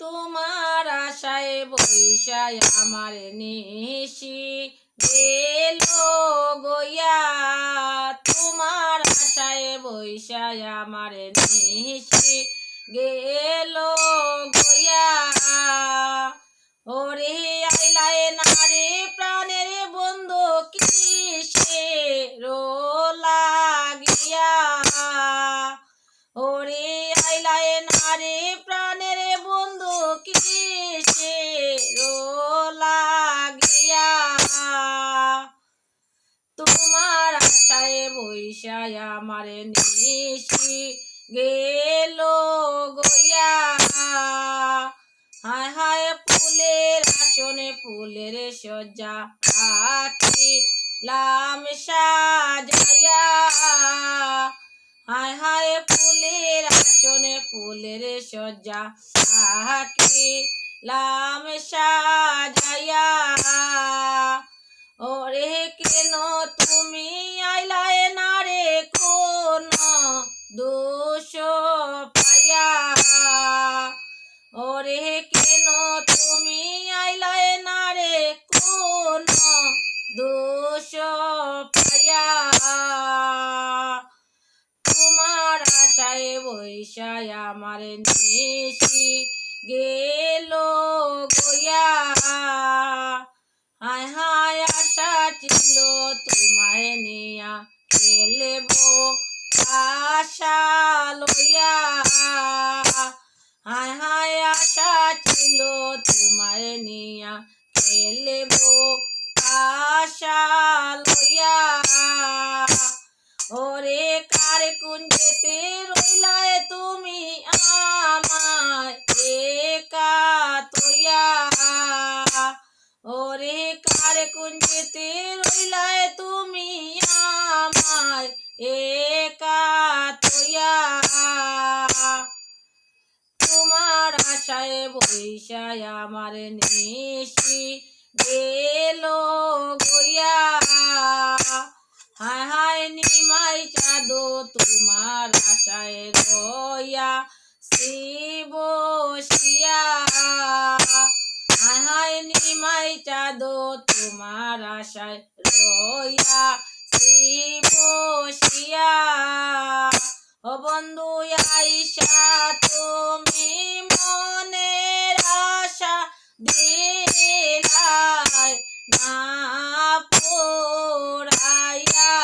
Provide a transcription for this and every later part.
তোমার আশায় বৈশায় আমার নিশি গেল গইয়া, তোমার আশায় বৈশায় আমার নিশি গেল গইয়া। ওরে আইলায় নারে প্রাণের বন্ধু কিসে লাগিয়া, ওরে আইলায় নারে প্রাণের বন্ধু কিসে লাগিয়া। তোমার আশায় বৈশায় আমার নিশি গেল গইয়া। হায় হায় ফুলের আসনে ফুলের সজ্জা রাখিলাম সাজাইয়া, হায় হায় ফুলের আসনে ফুলের সজ্জা রাখিলাম সাজাইয়া। ওরে কেন তুমি আইলায় নারে কোন দোষ পাইয়া, ওরে কেন তুমি আইলায় নারে কোন দোষ পাইয়া। তোমার আশায় বৈশায় আমার নিশি গেল গইয়া। হায় হায় আশা ছিল তোমায় নিয়া খেলব আশা লইয়া, হায় হায় আশা ছিল তোমায় নিয়া খেলব আশা লইয়া। ওরে কার কুঞ্জেতে রইলায় তুমি আমায় একা তইয়া, ওরে কার কুঞ্জেতে রইলায় তুমি আমায় একা তইয়া। তোমার আশায় বৈশায় আমার নিশি গেল গইয়া। হায় হায় নিমাই চাঁদো তোমার আশায় রইয়া শিব শিয়া, হায় হায় নিমাই চাঁদো তোমার আশায় রইয়া শিব শিয়া। ও বন্ধু আইসা তুমি মনের আশা দিলাই না পুরাইয়া,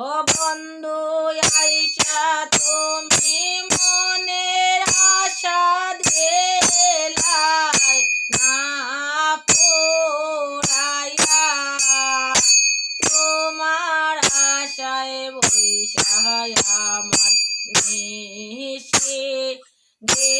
ও বন্ধু আইসা তুমি মনের আশা দিলাই না পুরাইয়া। তোমার আশায় বৈশায় আমার নিশি গে